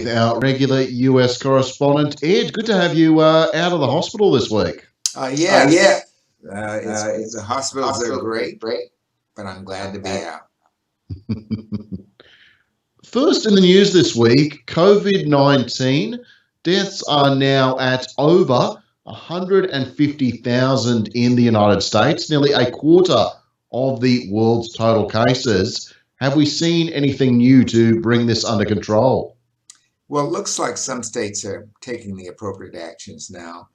Our regular US correspondent, Ed. Good to have you out of the hospital this week. Yeah. Yes, the hospitals are great, but I'm glad to be out. First in the news this week, COVID-19 deaths are now at over 150,000 in the United States, nearly a quarter of the world's total cases. Have we seen anything new to bring this under control? Well, it looks like some states are taking the appropriate actions now.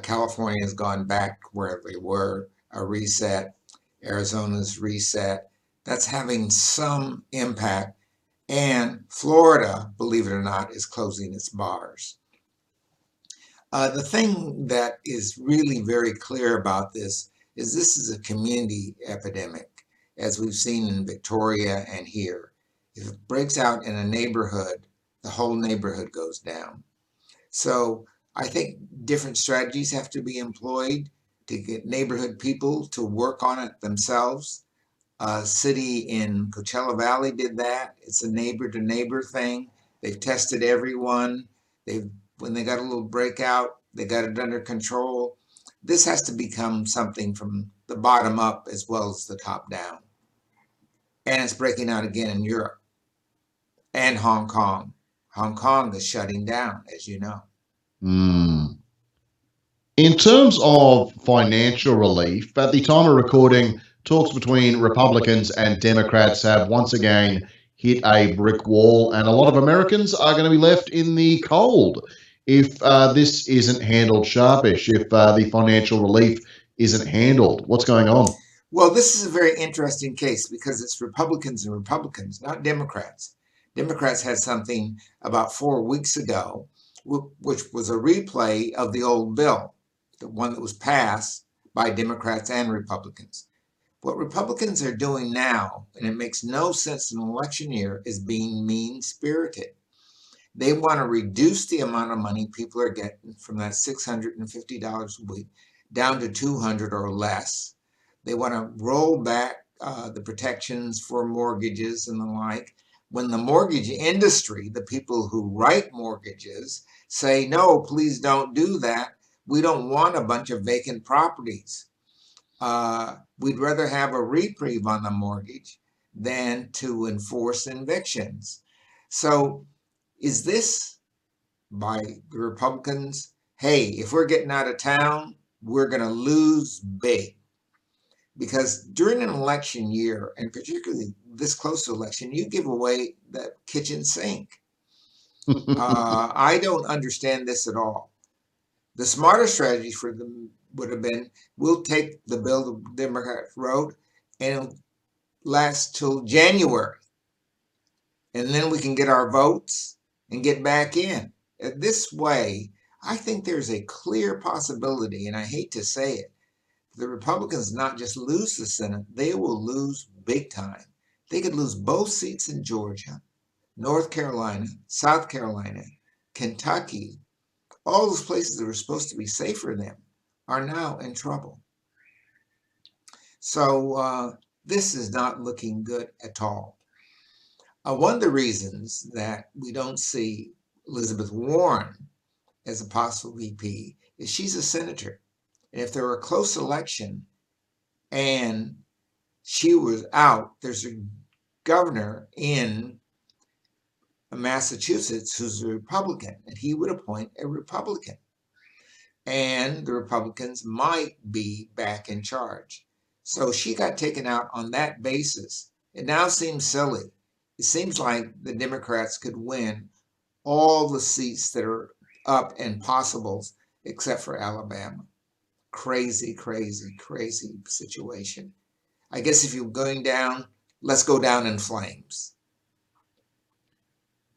California has gone back where they were, a reset. Arizona's reset. That's having some impact. And Florida, believe it or not, is closing its bars. The thing that is really very clear about this is a community epidemic, as we've seen in Victoria and here. If it breaks out in a neighborhood, the whole neighborhood goes down. So I think different strategies have to be employed to get neighborhood people to work on it themselves. A city in Coachella Valley did that. It's a neighbor to neighbor thing. They've tested everyone. When they got a little breakout, they got it under control. This has to become something from the bottom up as well as the top down. And it's breaking out again in Europe and Hong Kong. Hong Kong is shutting down, as you know. In terms of financial relief, at the time of recording, talks between Republicans and Democrats have once again hit a brick wall, and a lot of Americans are going to be left in the cold if this isn't handled sharpish, if the financial relief isn't handled. What's going on? Well, this is a very interesting case because it's Republicans and Republicans, not Democrats. Democrats had something about 4 weeks ago, which was a replay of the old bill, the one that was passed by Democrats and Republicans. What Republicans are doing now, and it makes no sense in an election year, is being mean-spirited. They want to reduce the amount of money people are getting from that $650 a week down to $200 or less. They want to roll back the protections for mortgages and the like. When the mortgage industry, the people who write mortgages, say, no, please don't do that. We don't want a bunch of vacant properties. We'd rather have a reprieve on the mortgage than to enforce evictions. So is this by the Republicans? Hey, if we're getting out of town, we're going to lose big. Because during an election year, and particularly this close to election, you give away that kitchen sink. I don't understand this at all. The smarter strategy for them would have been, we'll take the bill the Democrats wrote and it'll last till January. And then we can get our votes and get back in. This way, I think there's a clear possibility, and I hate to say it, the Republicans not just lose the Senate, they will lose big time. They could lose both seats in Georgia, North Carolina, South Carolina, Kentucky. All those places that were supposed to be safe for them are now in trouble. So this is not looking good at all. One of the reasons that we don't see Elizabeth Warren as a possible VP is she's a senator. And if there were a close election and she was out, there's a governor in Massachusetts who's a Republican, and he would appoint a Republican. And the Republicans might be back in charge. So she got taken out on that basis. It now seems silly. It seems like the Democrats could win all the seats that are up and possibles except for Alabama. Crazy, crazy, crazy situation. I guess if you're going down, let's go down in flames.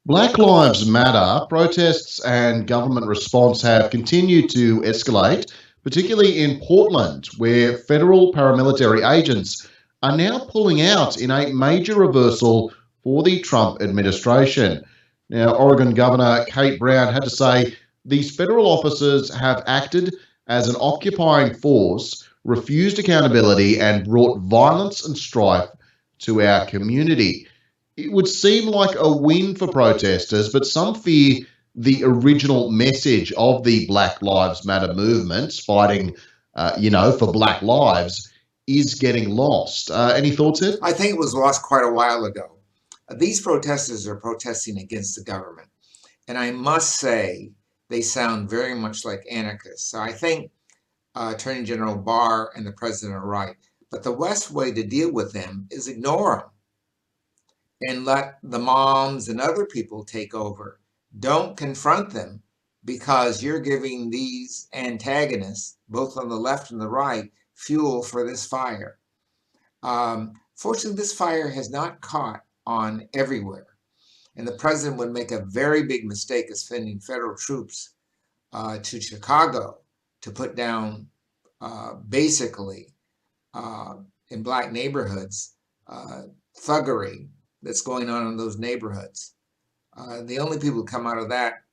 Black Lives Matter protests and government response have continued to escalate, particularly in Portland, where federal paramilitary agents are now pulling out in a major reversal for the Trump administration. Now, Oregon Governor Kate Brown had to say these federal officers have acted as an occupying force, refused accountability, and brought violence and strife to our community. It would seem like a win for protesters, but some fear the original message of the Black Lives Matter movements, fighting, for Black lives, is getting lost. Any thoughts, Ed? I think it was lost quite a while ago. These protesters are protesting against the government. And I must say, they sound very much like anarchists. So I think Attorney General Barr and the president are right. But the best way to deal with them is ignore them and let the moms and other people take over. Don't confront them, because you're giving these antagonists, both on the left and the right, fuel for this fire. Fortunately, this fire has not caught on everywhere. And the president would make a very big mistake of sending federal troops to Chicago to put down, basically, in Black neighborhoods, thuggery that's going on in those neighborhoods. The only people who come out of that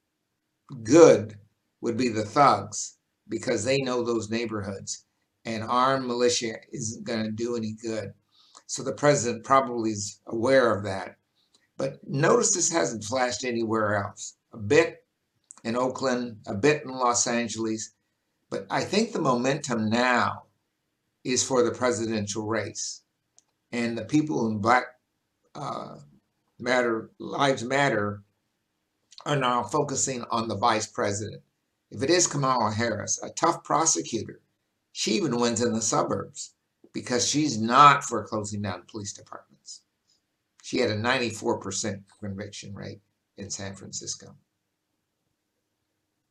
good would be the thugs, because they know those neighborhoods, and armed militia isn't going to do any good. So the president probably is aware of that. But notice this hasn't flashed anywhere else. A bit in Oakland, a bit in Los Angeles. But I think the momentum now is for the presidential race. And the people in Black Lives Matter are now focusing on the vice president. If it is Kamala Harris, a tough prosecutor, she even wins in the suburbs because she's not for closing down police departments. She had a 94% conviction rate in San Francisco.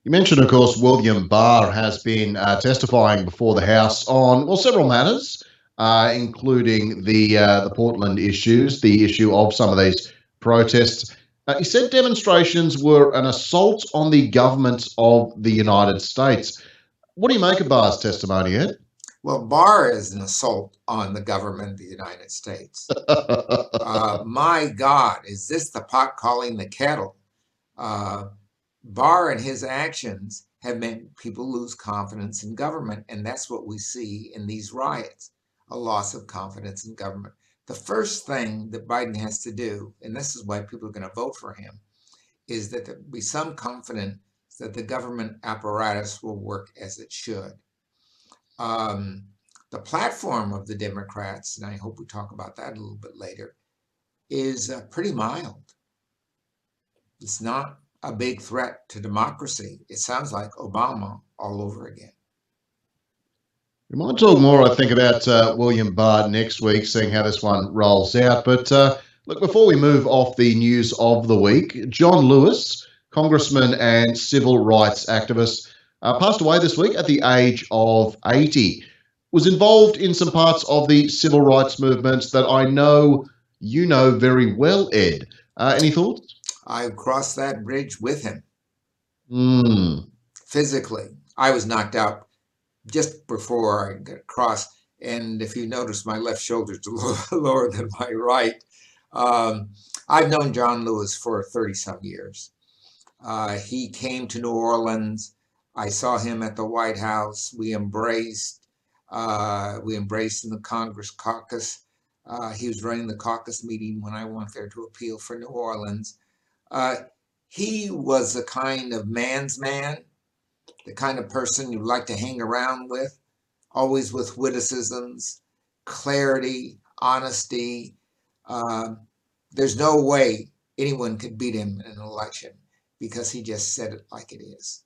You mentioned, of course, William Barr has been testifying before the House on, well, several matters, including the Portland issues, the issue of some of these protests. He said demonstrations were an assault on the government of the United States. What do you make of Barr's testimony, Ed? Well, Barr is an assault on the government of the United States. My God, is this the pot calling the kettle? Barr and his actions have made people lose confidence in government, and that's what we see in these riots, a loss of confidence in government. The first thing that Biden has to do, and this is why people are going to vote for him, is that there be some confidence that the government apparatus will work as it should. The platform of the Democrats, and I hope we talk about that a little bit later, is pretty mild. It's not a big threat to democracy. It sounds like Obama all over again. We might talk more, I think, about William Barr next week, seeing how this one rolls out. But look, before we move off the news of the week, John Lewis, congressman and civil rights activist, passed away this week at the age of 80. Was involved in some parts of the civil rights movement that I know you know very well, Ed. Any thoughts? I crossed that bridge with him. Physically. I was knocked out just before I got across. And if you notice, my left shoulder is a little lower than my right. I've known John Lewis for 30-some years. He came to New Orleans. I saw him at the White House. We embraced in the Congress caucus. He was running the caucus meeting when I went there to appeal for New Orleans. He was a kind of man's man, the kind of person you like to hang around with, always with witticisms, clarity, honesty. There's no way anyone could beat him in an election because he just said it like it is.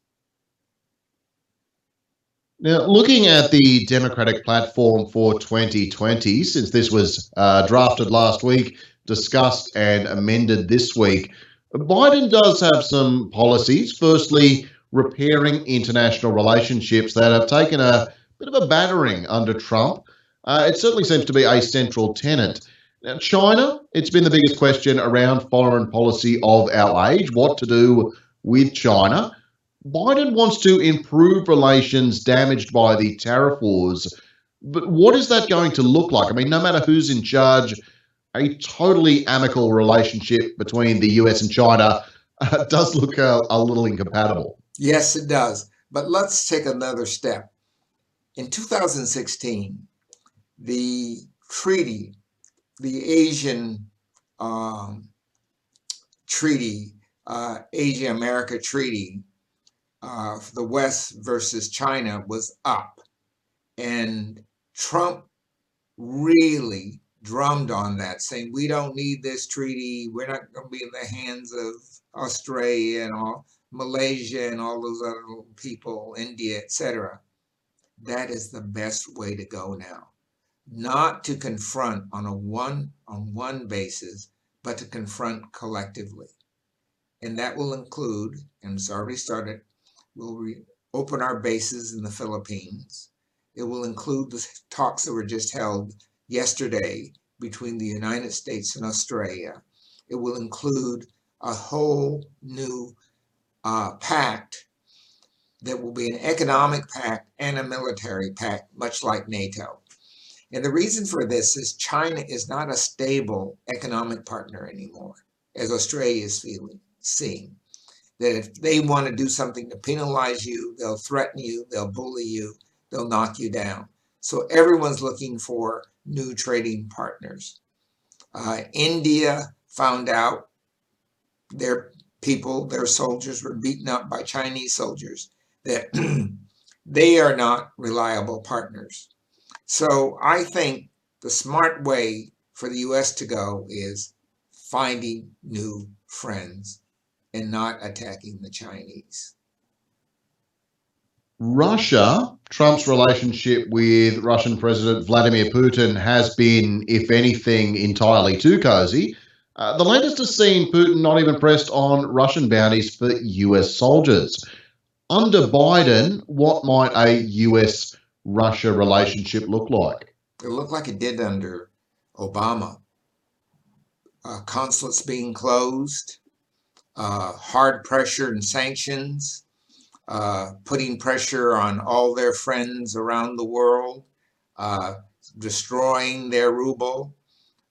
Now, looking at the Democratic platform for 2020, since this was drafted last week, discussed and amended this week, Biden does have some policies. Firstly, repairing international relationships that have taken a bit of a battering under Trump. It certainly seems to be a central tenet. Now, China, it's been the biggest question around foreign policy of our age, what to do with China. Biden wants to improve relations damaged by the tariff wars. But what is that going to look like? I mean, no matter who's in charge, a totally amicable relationship between the US and China does look a little incompatible. Yes, it does. But let's take another step. In 2016, the treaty, the Asian um, treaty, Asia-America treaty, for the West versus China was up. And Trump really drummed on that, saying, we don't need this treaty. We're not going to be in the hands of Australia and all, Malaysia and all those other people, India, etc. That is the best way to go now. Not to confront on a one-on-one basis, but to confront collectively. And that will include, and it's already started, we'll open our bases in the Philippines. It will include the talks that were just held yesterday between the United States and Australia. It will include a whole new pact that will be an economic pact and a military pact, much like NATO. And the reason for this is China is not a stable economic partner anymore, as Australia is seeing. That if they want to do something to penalize you, they'll threaten you, they'll bully you, they'll knock you down. So everyone's looking for new trading partners. India found out their people, their soldiers were beaten up by Chinese soldiers, that they are not reliable partners. So I think the smart way for the U.S. to go is finding new friends and not attacking the Chinese. Russia, Trump's relationship with Russian President Vladimir Putin has been, if anything, entirely too cozy. The latest has seen Putin not even pressed on Russian bounties for US soldiers. Under Biden, what might a US Russia relationship look like? It looked like it did under Obama. Consulates being closed, hard pressure and sanctions, putting pressure on all their friends around the world, uh, destroying their ruble.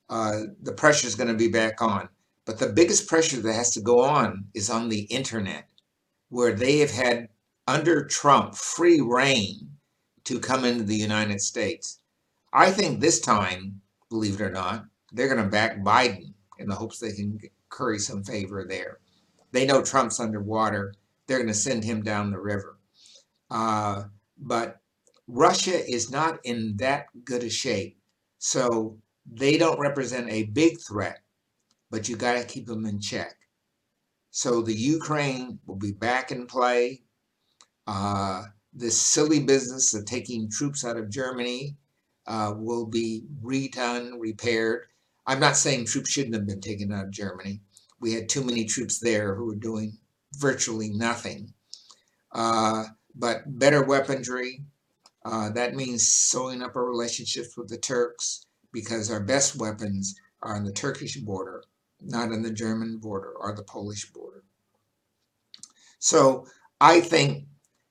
The pressure is going to be back on. But the biggest pressure that has to go on is on the internet, where they have had, under Trump, free reign to come into the United States. I think this time, believe it or not, they're going to back Biden in the hopes they can curry some favor there. They know Trump's underwater. They're going to send him down the river. But Russia is not in that good a shape. So they don't represent a big threat, but you got to keep them in check. So the Ukraine will be back in play. This silly business of taking troops out of Germany will be redone, repaired. I'm not saying troops shouldn't have been taken out of Germany. We had too many troops there who were doing virtually nothing. But better weaponry, that means sewing up our relationships with the Turks, because our best weapons are on the Turkish border, not on the German border or the Polish border. So I think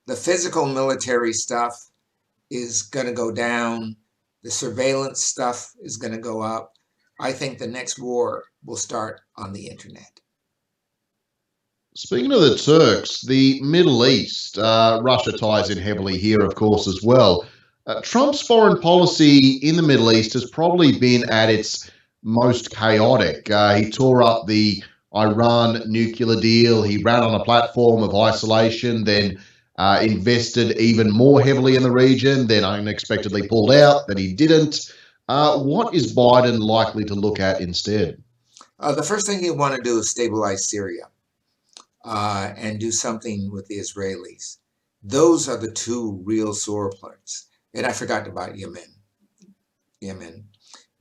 the physical military stuff is going to go down. The surveillance stuff is going to go up. I think the next war will start on the internet. Speaking of the Turks, the Middle East, Russia ties in heavily here, of course, as well. Trump's foreign policy in the Middle East has probably been at its most chaotic. He tore up the Iran nuclear deal. He ran on a platform of isolation, then invested even more heavily in the region, then unexpectedly pulled out, then he didn't. What is Biden likely to look at instead? The first thing you want to do is stabilize Syria and do something with the Israelis. Those are the two real sore points. And I forgot about Yemen,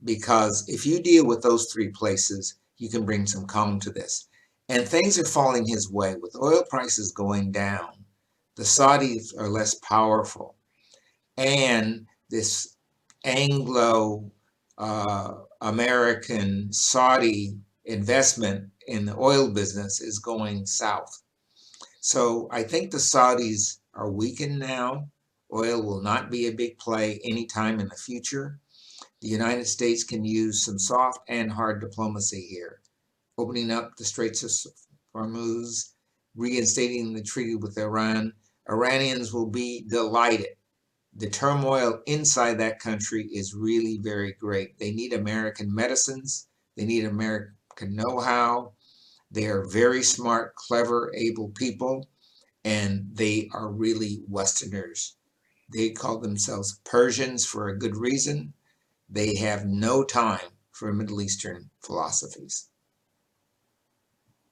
because if you deal with those three places, you can bring some calm to this. And things are falling his way. With oil prices going down, the Saudis are less powerful. And this Anglo American Saudi investment in the oil business is going south. So I think the Saudis are weakened now. Oil will not be a big play anytime in the future. The United States can use some soft and hard diplomacy here, opening up the Straits of Hormuz, reinstating the treaty with Iran. Iranians will be delighted. The turmoil inside that country is really very great. They need American medicines. They need American American know-how. They are very smart, clever, able people, and they are really Westerners. They call themselves Persians for a good reason. They have no time for Middle Eastern philosophies.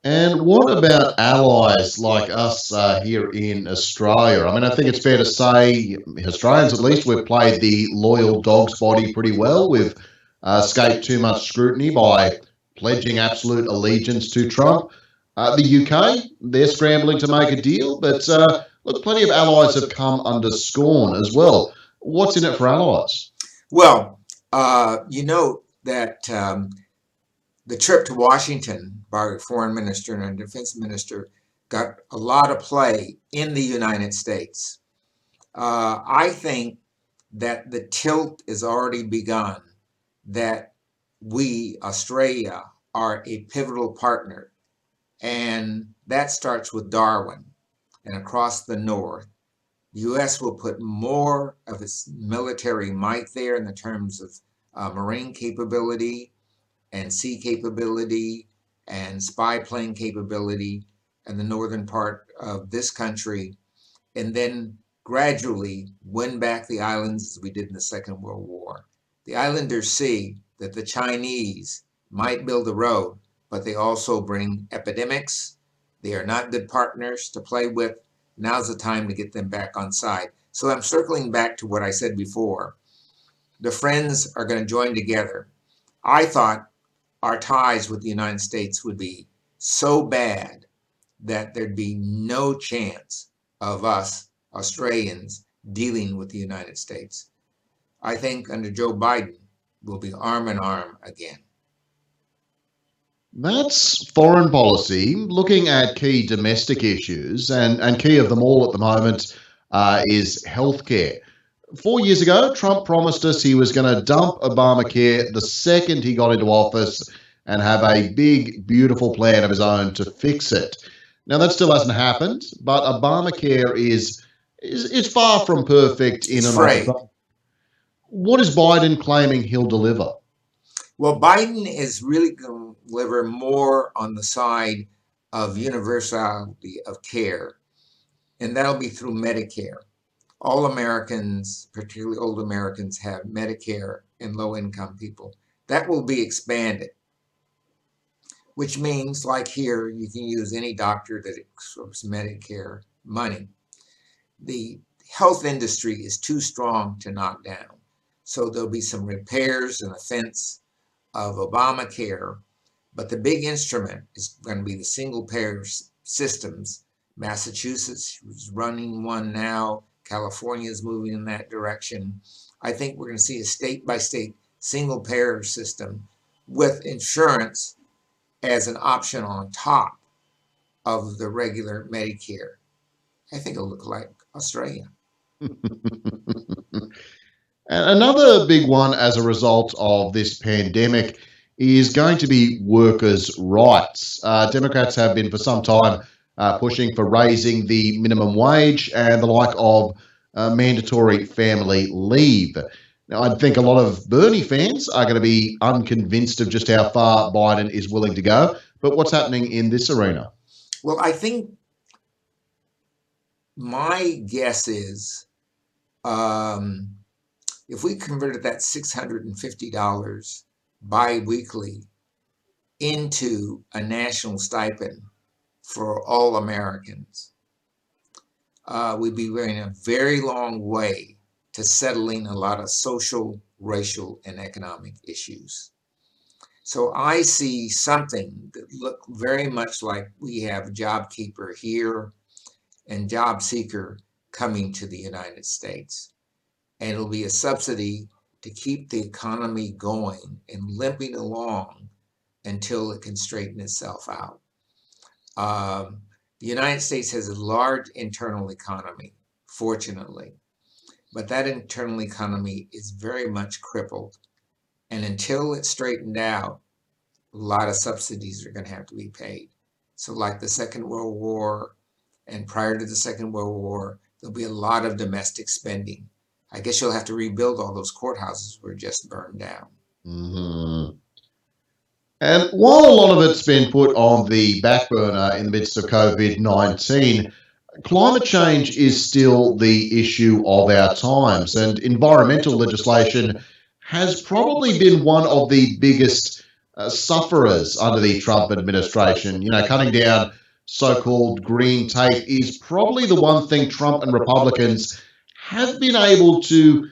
And what about allies like us here in Australia? I mean, I think it's fair to say, Australians at least, we've played the loyal dog's body pretty well. We've escaped too much scrutiny by pledging absolute allegiance to Trump. The UK, they're scrambling to make a deal, but look, plenty of allies have come under scorn as well. What's in it for allies? Well, you know that the trip to Washington by a foreign minister and a defense minister got a lot of play in the United States. I think that the tilt has already begun, that we, Australia, are a pivotal partner. And that starts with Darwin and across the North. The U.S. will put more of its military might there in the terms of marine capability and sea capability and spy plane capability in the northern part of this country, and then gradually win back the islands as we did in the Second World War. The islanders see that the Chinese might build a road, but they also bring epidemics. They are not good partners to play with. Now's the time to get them back on side. So I'm circling back to what I said before. The friends are going to join together. I thought our ties with the United States would be so bad that there'd be no chance of us Australians dealing with the United States. I think under Joe Biden, we'll be arm in arm again. That's foreign policy, looking at key domestic issues, and key of them all at the moment is healthcare. 4 years ago, Trump promised us he was going to dump Obamacare the second he got into office and have a big, beautiful plan of his own to fix it. Now, that still hasn't happened, but Obamacare is far from perfect in It's and of frayed. itself. What is Biden claiming he'll deliver? Well, Biden is really going to deliver more on the side of universality of care, and that'll be through Medicare. All Americans, particularly old Americans, have Medicare and low income people. That will be expanded, which means, like here, you can use any doctor that accepts Medicare money. The health industry is too strong to knock down. So there'll be some repairs and a fence of Obamacare, but the big instrument is going to be the single payer systems. Massachusetts is running one now. California is moving in that direction. I think we're going to see a state by state single payer system with insurance as an option on top of the regular Medicare. I think it'll look like Australia. Another big one as a result of this pandemic is going to be workers' rights. Democrats have been for some time pushing for raising the minimum wage and the like of mandatory family leave. Now, I think a lot of Bernie fans are going to be unconvinced of just how far Biden is willing to go. But what's happening in this arena? Well, I think my guess is if we converted that $650 bi-weekly into a national stipend for all Americans, we'd be going a very long way to settling a lot of social, racial, and economic issues. So I see something that look very much like we have JobKeeper here and Job Seeker coming to the United States. And it'll be a subsidy to keep the economy going and limping along until it can straighten itself out. The United States has a large internal economy, fortunately, but that internal economy is very much crippled. And until it's straightened out, a lot of subsidies are going to have to be paid. So, like the Second World War and prior to the Second World War, there'll be a lot of domestic spending. I guess you'll have to rebuild all those courthouses that were just burned down. Mm-hmm. And while a lot of it's been put on the back burner in the midst of COVID-19, climate change is still the issue of our times, and environmental legislation has probably been one of the biggest sufferers under the Trump administration. Cutting down so called green tape is probably the one thing Trump and Republicans have been able to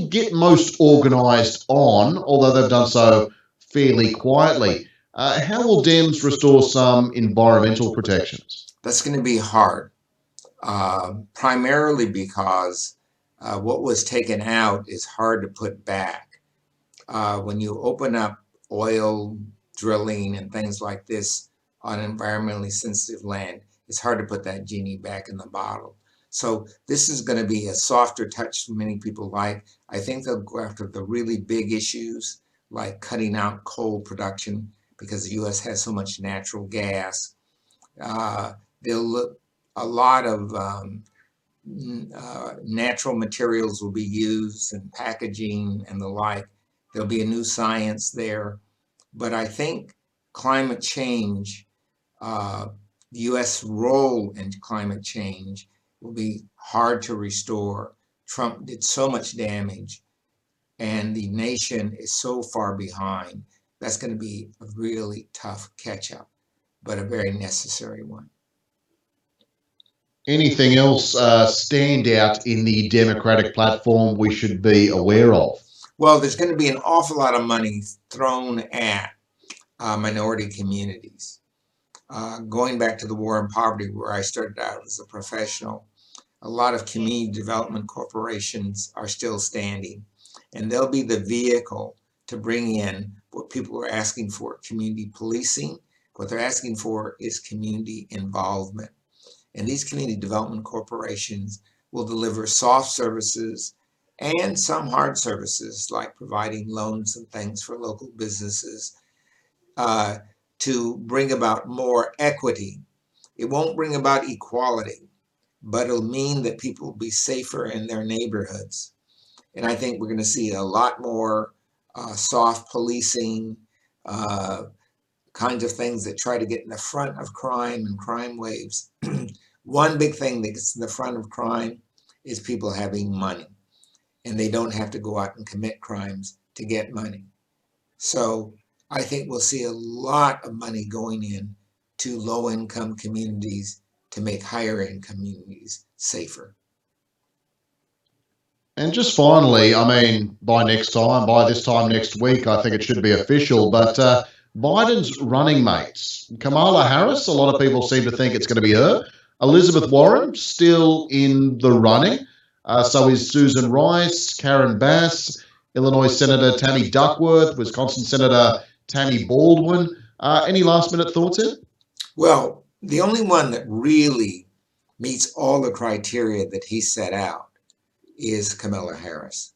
get most organised on, although they've done so fairly quietly. How will Dems restore some environmental protections? That's going to be hard, primarily because what was taken out is hard to put back. When you open up oil drilling and things like this on environmentally sensitive land, it's hard to put that genie back in the bottle. So this is going to be a softer touch many people like. I think they'll go after the really big issues like cutting out coal production because the U.S. has so much natural gas. They'll look a lot of natural materials will be used in packaging and the like. There'll be a new science there. But I think climate change, the U.S. role in climate change will be hard to restore. Trump did so much damage, and the nation is so far behind. That's going to be a really tough catch up, but a very necessary one. Anything else stand out in the Democratic platform we should be aware of? Well, there's going to be an awful lot of money thrown at minority communities. Going back to the war on poverty, where I started out as a professional, a lot of community development corporations are still standing, and they'll be the vehicle to bring in what people are asking for, community policing. What they're asking for is community involvement. And these community development corporations will deliver soft services and some hard services like providing loans and things for local businesses to bring about more equity. It won't bring about equality, but it'll mean that people will be safer in their neighborhoods. And I think we're going to see a lot more soft policing, kinds of things that try to get in the front of crime and crime waves. One big thing that gets in the front of crime is people having money, and they don't have to go out and commit crimes to get money. So I think we'll see a lot of money going in to low-income communities to make higher-income communities safer. And just finally, by this time next week, I think it should be official, but Biden's running mates, Kamala Harris, a lot of people seem to think it's going to be her. Elizabeth Warren, still in the running. So is Susan Rice, Karen Bass, Illinois Senator Tammy Duckworth, Wisconsin Senator Tammy Baldwin. Any last minute thoughts here? Well, the only one that really meets all the criteria that he set out is Kamala Harris.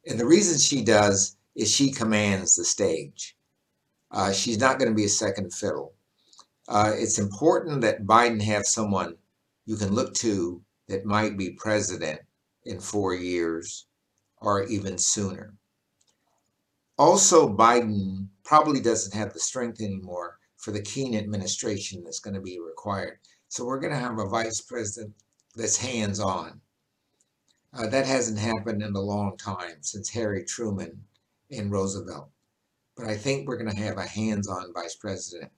And the reason she does is she commands the stage. She's not going to be a second fiddle. It's important that Biden have someone you can look to that might be president in 4 years or even sooner. Also, Biden probably doesn't have the strength anymore for the Keene administration that's going to be required. So we're going to have a vice president that's hands-on. That hasn't happened in a long time, since Harry Truman and Roosevelt. But I think we're going to have a hands-on vice president.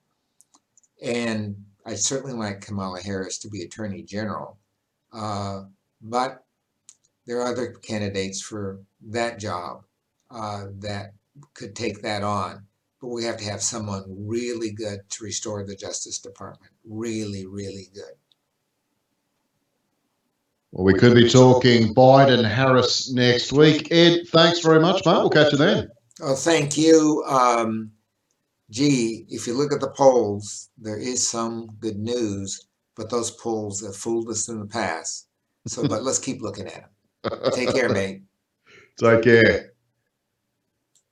And I certainly like Kamala Harris to be Attorney General. But there are other candidates for that job that could take that on. But we have to have someone really good to restore the Justice Department. Really, really good. Well, we could be talking Biden Harris next week. Ed, thanks very much, mate. We'll catch you then. Oh, thank you. If you look at the polls, there is some good news, but those polls have fooled us in the past. But let's keep looking at them. Take care, mate. Take care.